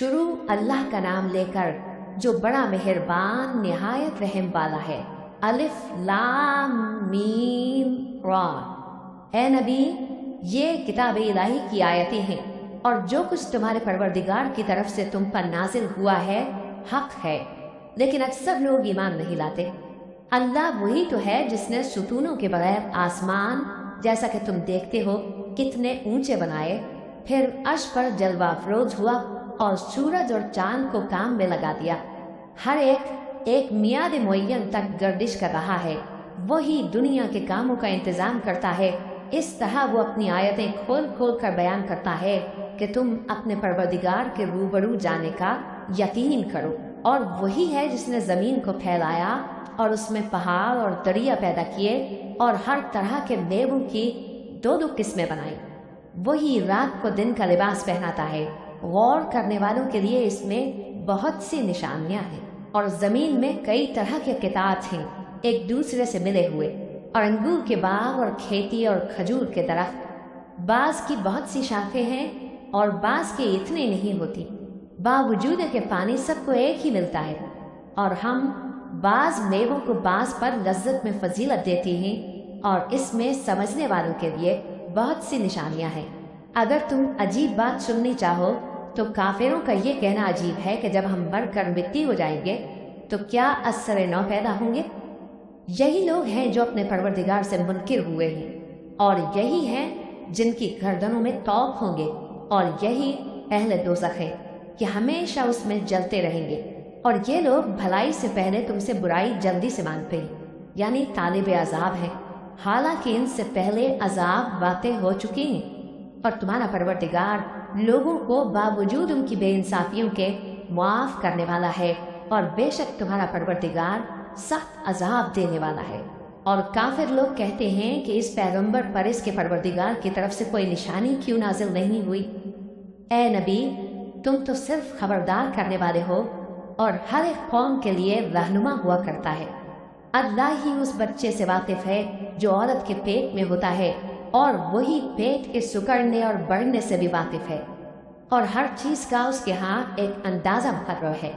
شروع اللہ کا نام لے کر جو بڑا مہربان نہایت رحم والا ہے۔ الف لام میم را۔ اے نبی، یہ کتاب الہی کی آیتیں ہیں اور جو کچھ تمہارے پروردگار کی طرف سے تم پر نازل ہوا ہے حق ہے، لیکن اکثر لوگ ایمان نہیں لاتے۔ اللہ وہی تو ہے جس نے ستونوں کے بغیر آسمان جیسا کہ تم دیکھتے ہو کتنے اونچے بنائے، پھر عرش پر جلوہ افروز ہوا اور سورج اور چاند کو کام میں لگا دیا۔ ہر ایک میعاد معین تک گردش کر رہا ہے۔ وہی دنیا کے کاموں کا انتظام کرتا ہے۔ اس طرح وہ اپنی آیتیں کھول کھول کر بیان کرتا ہے کہ تم اپنے پروردگار کے روبرو جانے کا یقین کرو۔ اور وہی ہے جس نے زمین کو پھیلایا اور اس میں پہاڑ اور دریا پیدا کیے اور ہر طرح کے میووں کی دو قسمیں بنائی۔ وہی رات کو دن کا لباس پہناتا ہے۔ غور کرنے والوں کے لیے اس میں بہت سی نشانیاں ہیں۔ اور زمین میں کئی طرح کے قطعات ہیں ایک دوسرے سے ملے ہوئے، اور انگور کے باغ اور کھیتی اور کھجور کے درخت۔ بعض کی بہت سی شاخیں ہیں اور بعض کے اتنے نہیں ہوتی، باوجود کہ پانی سب کو ایک ہی ملتا ہے۔ اور ہم بعض میووں کو بعض پر لذت میں فضیلت دیتی ہیں، اور اس میں سمجھنے والوں کے لیے بہت سی نشانیاں ہیں۔ اگر تم عجیب بات سننی چاہو تو کافروں کا یہ کہنا عجیب ہے کہ جب ہم مر کر مٹی ہو جائیں گے تو کیا اثر نو پیدا ہوں گے؟ یہی لوگ ہیں جو اپنے پروردگار سے منکر ہوئے ہیں، اور یہی ہیں جن کی گردنوں میں توق ہوں گے، اور یہی اہل دوزخ ہے کہ ہمیشہ اس میں جلتے رہیں گے۔ اور یہ لوگ بھلائی سے پہلے تم سے برائی جلدی سے مانگتے ہیں، یعنی طالب عذاب ہیں، حالانکہ ان سے پہلے عذاب واقع ہو چکی ہیں۔ اور تمہارا پروردگار لوگوں کو باوجود ان کی بے انصافیوں کے معاف کرنے والا ہے، اور بے شک تمہارا پروردگار سخت عذاب دینے والا ہے۔ اور کافر لوگ کہتے ہیں کہ اس پیغمبر پر اس کے پروردگار کی طرف سے کوئی نشانی کیوں نازل نہیں ہوئی؟ اے نبی، تم تو صرف خبردار کرنے والے ہو اور ہر ایک قوم کے لیے رہنما ہوا کرتا ہے۔ اللہ ہی اس بچے سے واقف ہے جو عورت کے پیٹ میں ہوتا ہے، اور وہی پیٹ کے سکڑنے اور بڑھنے سے بھی واقف ہے، اور ہر چیز کا اس کے ہاں ایک اندازہ مقرر ہے۔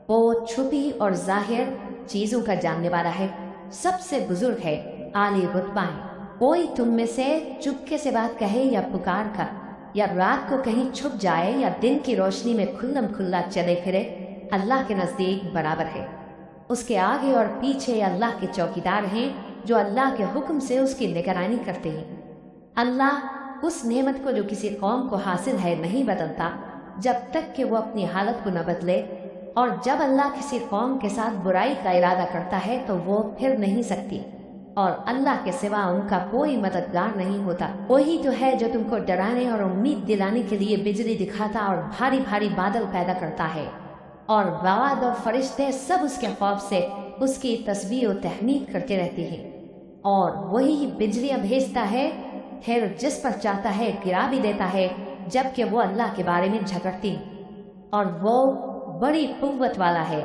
وہ چھپی اور ظاہر چیزوں کا جاننے والا ہے، سب سے بزرگ ہے، عالی رتبہ ہے۔ کوئی تم میں سے چپکے سے بات کہے یا پکار کر، یا رات کو کہیں چھپ جائے یا دن کی روشنی میں کھلم کھلا چلے پھرے، اللہ کے نزدیک برابر ہے۔ اس کے آگے اور پیچھے اللہ کے چوکیدار ہیں جو اللہ کے حکم سے اس کی نگرانی کرتے ہیں۔ اللہ اس نعمت کو جو کسی قوم کو حاصل ہے نہیں بدلتا جب تک کہ وہ اپنی حالت کو نہ بدلے، اور جب اللہ کسی قوم کے ساتھ برائی کا ارادہ کرتا ہے تو وہ پھر نہیں سکتی، اور اللہ کے سوا ان کا کوئی مددگار نہیں ہوتا۔ وہی تو ہے جو تم کو ڈرانے اور امید دلانے کے لیے بجلی دکھاتا اور بھاری بھاری بادل پیدا کرتا ہے، اور باد اور فرشتے سب اس کے خوف سے اس کی تسبیح و تحمید کرتے رہتے ہیں۔ اور وہی بجلیاں بھیجتا ہے، پھر جس پر چاہتا ہے گرا بھی دیتا ہے، جبکہ وہ اللہ کے بارے میں جھگڑتی، اور وہ بڑی قوت والا ہے۔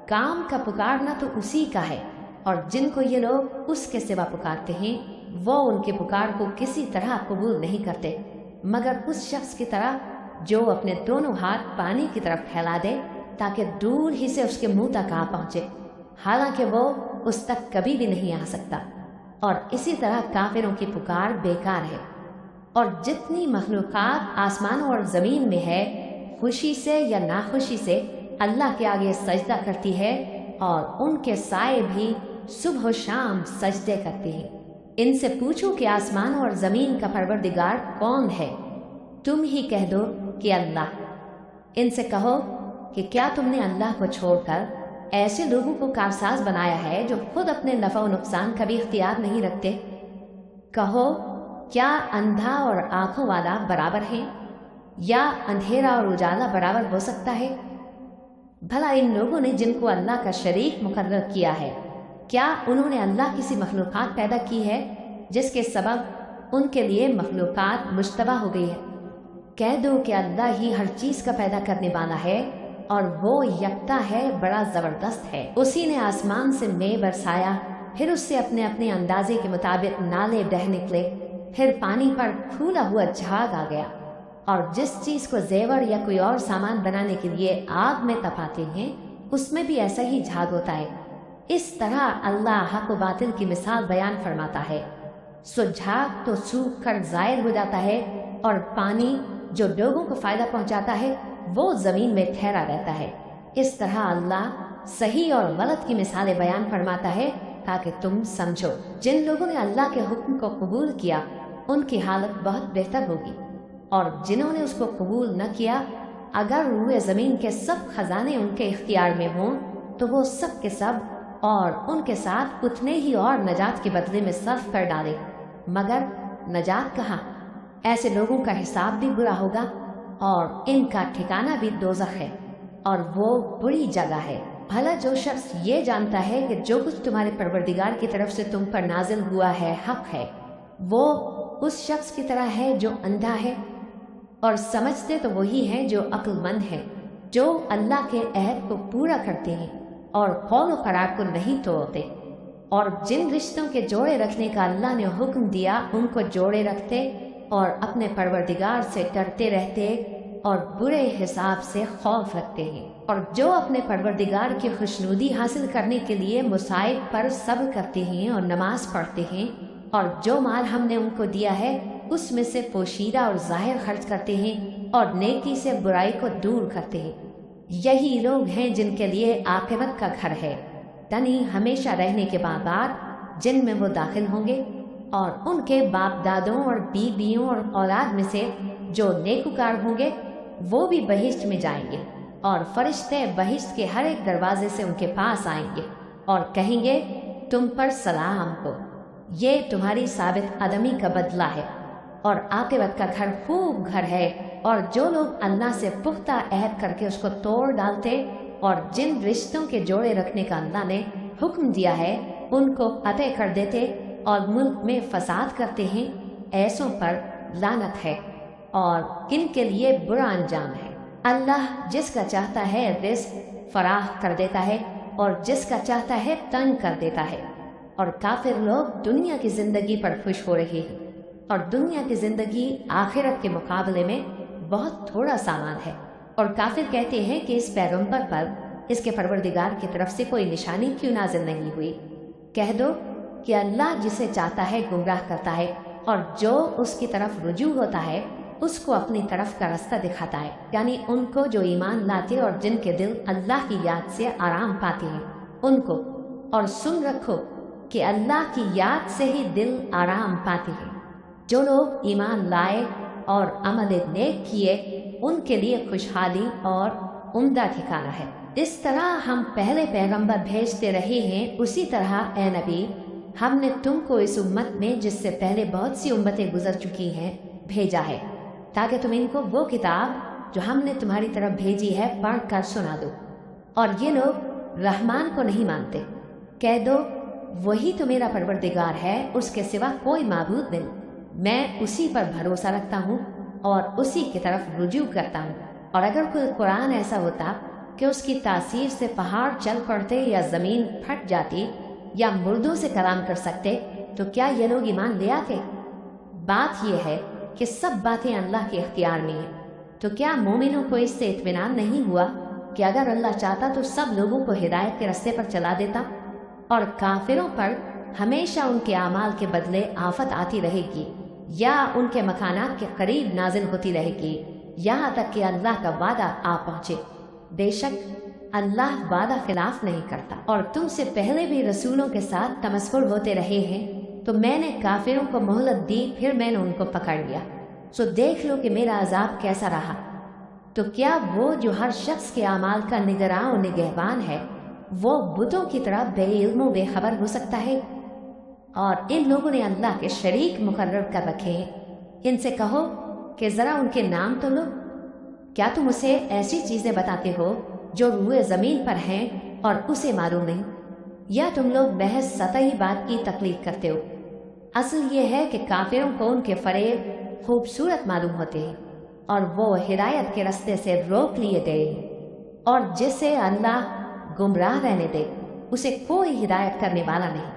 کام کا پکارنا تو اسی کا ہے، اور جن کو یہ لوگ اس کے سوا پکارتے ہیں وہ ان کے پکار کو کسی طرح قبول نہیں کرتے، مگر اس شخص کی طرح جو اپنے دونوں ہاتھ پانی کی طرف پھیلا دے تاکہ دور ہی سے اس کے منہ تک آ پہنچے، حالانکہ وہ اس تک کبھی بھی نہیں آ سکتا۔ اور اسی طرح کافروں کی پکار بیکار ہے۔ اور جتنی مخلوقات آسمانوں اور زمین میں ہے، خوشی سے یا ناخوشی سے اللہ کے آگے سجدہ کرتی ہے، اور ان کے سائے بھی صبح و شام سجدے کرتے ہیں۔ ان سے پوچھو کہ آسمانوں اور زمین کا پروردگار کون ہے؟ تم ہی کہہ دو کہ اللہ۔ ان سے کہو کہ کیا تم نے اللہ کو چھوڑ کر ایسے لوگوں کو کارساز بنایا ہے جو خود اپنے نفع و نقصان کا بھی اختیار نہیں رکھتے؟ کہو کیا اندھا اور آنکھوں والا برابر ہے، یا اندھیرا اور اجالا برابر ہو سکتا ہے؟ بھلا ان لوگوں نے جن کو اللہ کا شریک مقرر کیا ہے، کیا انہوں نے اللہ کسی مخلوقات پیدا کی ہے جس کے سبب ان کے لیے مخلوقات مشتبہ ہو گئی ہے؟ کہہ دو کہ اللہ ہی ہر چیز کا پیدا کرنے والا ہے، اور وہ یکتا ہے، بڑا زبردست ہے۔ اسی نے آسمان سے مے برسایا، پھر اس سے اپنے اپنے اندازے کے مطابق نالے بہہ نکلے، پھر پانی پر پھولا ہوا جھاگ آ گیا، اور جس چیز کو زیور یا کوئی اور سامان بنانے کے لیے آگ میں تپاتے ہیں اس میں بھی ایسا ہی جھاگ ہوتا ہے۔ اس طرح اللہ حق و باطل کی مثال بیان فرماتا ہے۔ سو جھاگ تو سوکھ کر ظاہر ہو جاتا ہے، اور پانی جو لوگوں کو فائدہ پہنچاتا ہے وہ زمین میں ٹھہرا رہتا ہے۔ اس طرح اللہ صحیح اور غلط کی مثالیں بیان فرماتا ہے تاکہ تم سمجھو۔ جن لوگوں نے اللہ کے حکم کو قبول کیا ان کی حالت بہت بہتر ہوگی، اور جنہوں نے اس کو قبول نہ کیا، اگر روئے زمین کے سب خزانے ان کے اختیار میں ہوں تو وہ سب کے سب اور ان کے ساتھ اتنے ہی اور نجات کے بدلے میں صرف کر ڈالے، مگر نجات کہاں؟ ایسے لوگوں کا حساب بھی برا ہوگا اور ان کا ٹھکانہ بھی دوزخ ہے، اور وہ بری جگہ ہے۔ بھلا جو شخص یہ جانتا ہے کہ جو کچھ تمہارے پروردگار کی طرف سے تم پر نازل ہوا ہے حق ہے، وہ اس شخص کی طرح ہے جو اندھا ہے، اور سمجھتے تو وہی ہیں جو عقل مند ہیں، جو اللہ کے عہد کو پورا کرتے ہیں اور قول و قرار کو نہیں توڑتے، اور جن رشتوں کے جوڑے رکھنے کا اللہ نے حکم دیا ان کو جوڑے رکھتے اور اپنے پروردگار سے ڈرتے رہتے اور برے حساب سے خوف رکھتے ہیں، اور جو اپنے پروردگار کی خوشنودی حاصل کرنے کے لیے مصائب پر صبر کرتے ہیں اور نماز پڑھتے ہیں، اور جو مال ہم نے ان کو دیا ہے اس میں سے پوشیدہ اور ظاہر خرچ کرتے ہیں اور نیکی سے برائی کو دور کرتے ہیں۔ یہی لوگ ہیں جن کے لیے عاقبت کا گھر ہے، یعنی ہمیشہ رہنے کے باغات جن میں وہ داخل ہوں گے، اور ان کے باپ دادوں اور بیویوں اور اولاد میں سے جو نیکوکار ہوں گے وہ بھی بہشت میں جائیں گے، اور فرشتے بہشت کے ہر ایک دروازے سے ان کے پاس آئیں گے اور کہیں گے تم پر سلام ہو، یہ تمہاری ثابت قدمی کا بدلہ ہے، اور عاقبت کا گھر خوب گھر ہے۔ اور جو لوگ اللہ سے پختہ عہد کر کے اس کو توڑ ڈالتے اور جن رشتوں کے جوڑے رکھنے کا اللہ نے حکم دیا ہے ان کو قطع کر دیتے اور ملک میں فساد کرتے ہیں، ایسوں پر لعنت ہے اور کن کے لیے برا انجام ہے۔ اللہ جس کا چاہتا ہے رزق فراخ کر دیتا ہے اور جس کا چاہتا ہے تنگ کر دیتا ہے، اور کافر لوگ دنیا کی زندگی پر خوش ہو رہے ہیں، اور دنیا کی زندگی آخرت کے مقابلے میں بہت تھوڑا سامان ہے۔ اور کافر کہتے ہیں کہ اس پیغمبر پر اس کے پروردگار کی طرف سے کوئی نشانی کیوں نازل نہیں ہوئی؟ کہہ دو کہ اللہ جسے چاہتا ہے گمراہ کرتا ہے، اور جو اس کی طرف رجوع ہوتا ہے اس کو اپنی طرف کا راستہ دکھاتا ہے، یعنی ان کو جو ایمان لاتے اور جن کے دل اللہ کی یاد سے آرام پاتے ہیں ان کو۔ اور سن رکھو کہ اللہ کی یاد سے ہی دل آرام پاتے ہیں۔ جو لوگ ایمان لائے اور عمل نیک کیے ان کے لیے خوشحالی اور عمدہ ٹھکانہ ہے۔ اس طرح ہم پہلے پیغمبر بھیجتے رہے ہیں، اسی طرح اے نبی ہم نے تم کو اس امت میں جس سے پہلے بہت سی امتیں گزر چکی ہیں بھیجا ہے، تاکہ تم ان کو وہ کتاب جو ہم نے تمہاری طرف بھیجی ہے پڑھ کر سنا دو۔ اور یہ لوگ رحمان کو نہیں مانتے۔ کہہ دو وہی تو میرا پروردگار ہے، اس کے سوا کوئی معبود نہیں، میں اسی پر بھروسہ رکھتا ہوں اور اسی کی طرف رجوع کرتا ہوں۔ اور اگر کوئی قرآن ایسا ہوتا کہ اس کی تاثیر سے پہاڑ چل پڑتے یا زمین پھٹ جاتی یا مردوں سے کلام کر سکتے تو کیا یہ لوگ ایمان لے آتے؟ بات یہ ہے کہ سب باتیں اللہ کے اختیار میں ہیں، تو کیا مومنوں کو اس سے اطمینان نہیں ہوا کہ اگر اللہ چاہتا تو سب لوگوں کو ہدایت کے راستے پر چلا دیتا؟ اور کافروں پر ہمیشہ ان کے اعمال کے بدلے آفت آتی رہے گی، یا ان کے مکانات کے قریب نازل ہوتی رہے گی، یہاں تک کہ اللہ کا وعدہ آ پہنچے۔ بے شک اللہ وعدہ خلاف نہیں کرتا۔ اور تم سے پہلے بھی رسولوں کے ساتھ تمسخر ہوتے رہے ہیں، تو میں نے کافروں کو مہلت دی، پھر میں نے ان کو پکڑ لیا، سو دیکھ لو کہ میرا عذاب کیسا رہا۔ تو کیا وہ جو ہر شخص کے اعمال کا نگراں و نگہبان ہے وہ بتوں کی طرح بے علم و بے خبر ہو سکتا ہے؟ اور ان لوگوں نے اللہ کے شریک مقرر کر رکھے ہیں۔ ان سے کہو کہ ذرا ان کے نام تو لو۔ کیا تم اسے ایسی چیزیں بتاتے ہو جو روئے زمین پر ہیں اور اسے معلوم نہیں، یا تم لوگ محض سطحی بات کی تقلید کرتے ہو؟ اصل یہ ہے کہ کافروں کو ان کے فریب خوبصورت معلوم ہوتے ہیں اور وہ ہدایت کے راستے سے روک لیے گئے ہیں، اور جسے اللہ گمراہ رہنے دے اسے کوئی ہدایت کرنے والا نہیں۔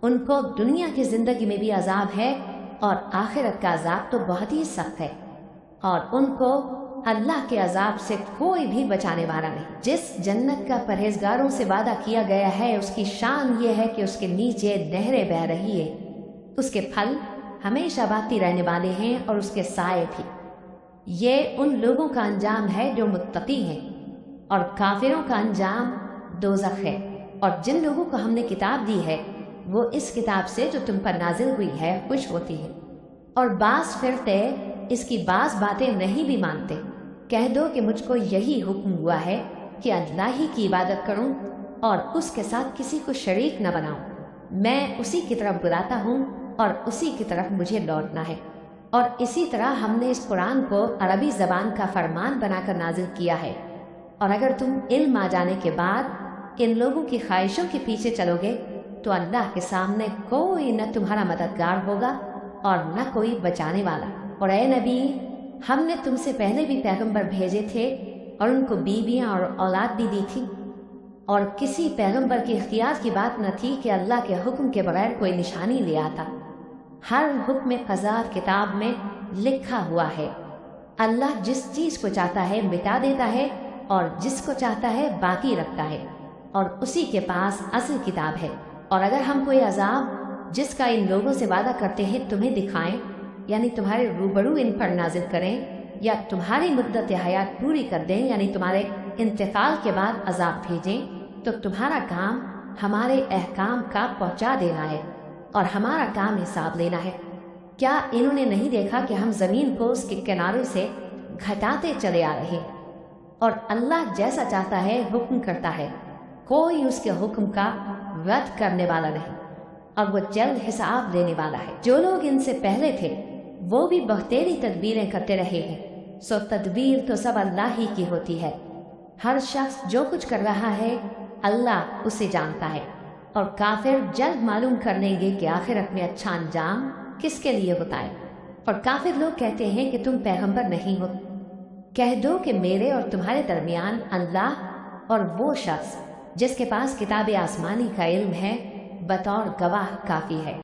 ان کو دنیا کی زندگی میں بھی عذاب ہے اور آخرت کا عذاب تو بہت ہی سخت ہے۔ اور ان کو اللہ کے عذاب سے کوئی بھی بچانے والا نہیں۔ جس جنت کا پرہیزگاروں سے وعدہ کیا گیا ہے اس کی شان یہ ہے کہ اس کے نیچے نہریں بہہ رہی ہے، اس کے پھل ہمیشہ باقی رہنے والے ہیں اور اس کے سائے بھی۔ یہ ان لوگوں کا انجام ہے جو متقی ہیں، اور کافروں کا انجام دوزخ ہے۔ اور جن لوگوں کو ہم نے کتاب دی ہے وہ اس کتاب سے جو تم پر نازل ہوئی ہے خوش ہوتی ہے، اور بعض فرقے اس کی بعض باتیں نہیں بھی مانتے۔ کہہ دو کہ مجھ کو یہی حکم ہوا ہے کہ اللہ ہی کی عبادت کروں اور اس کے ساتھ کسی کو شریک نہ بناؤں۔ میں اسی کی طرف بلاتا ہوں اور اسی کی طرف مجھے لوٹنا ہے۔ اور اسی طرح ہم نے اس قرآن کو عربی زبان کا فرمان بنا کر نازل کیا ہے، اور اگر تم علم آ جانے کے بعد ان لوگوں کی خواہشوں کے پیچھے چلو گے تو اللہ کے سامنے کوئی نہ تمہارا مددگار ہوگا اور نہ کوئی بچانے والا۔ اور اے نبی، ہم نے تم سے پہلے بھی پیغمبر بھیجے تھے اور ان کو بیویاں اور اولاد بھی دی تھی، اور کسی پیغمبر کے اختیار کی بات نہ تھی کہ اللہ کے حکم کے بغیر کوئی نشانی لے آتا۔ ہر حکم قضا کتاب میں لکھا ہوا ہے۔ اللہ جس چیز کو چاہتا ہے مٹا دیتا ہے اور جس کو چاہتا ہے باقی رکھتا ہے، اور اسی کے پاس اصل کتاب ہے۔ اور اگر ہم کوئی عذاب جس کا ان لوگوں سے وعدہ کرتے ہیں تمہیں دکھائیں، یعنی تمہارے روبرو ان پر نازل کریں، یا تمہاری مدت حیات پوری کر دیں، یعنی تمہارے انتقال کے بعد عذاب بھیجیں، تو تمہارا کام ہمارے احکام کا پہنچا دینا ہے اور ہمارا کام حساب لینا ہے۔ کیا انہوں نے نہیں دیکھا کہ ہم زمین کو اس کے کناروں سے گھٹاتے چلے آ رہے ہیں، اور اللہ جیسا چاہتا ہے حکم کرتا ہے، کوئی اس کے حکم کا رد کرنے والا نہیں، اور وہ جلد حساب لینے والا ہے۔ جو لوگ ان سے پہلے تھے وہ بھی بہتری تدبیریں کرتے رہے ہیں، سو تدبیر تو سب اللہ ہی کی ہوتی ہے۔ ہر شخص جو کچھ کر رہا ہے اللہ اسے جانتا ہے، اور کافر جلد معلوم کر لیں گے کہ آخرت میں اچھا انجام کس کے لیے ہوتا ہے۔ اور کافر لوگ کہتے ہیں کہ تم پیغمبر نہیں ہو۔ کہہ دو کہ میرے اور تمہارے درمیان اللہ اور وہ شخص جس کے پاس کتاب آسمانی کا علم ہے بطور گواہ کافی ہے۔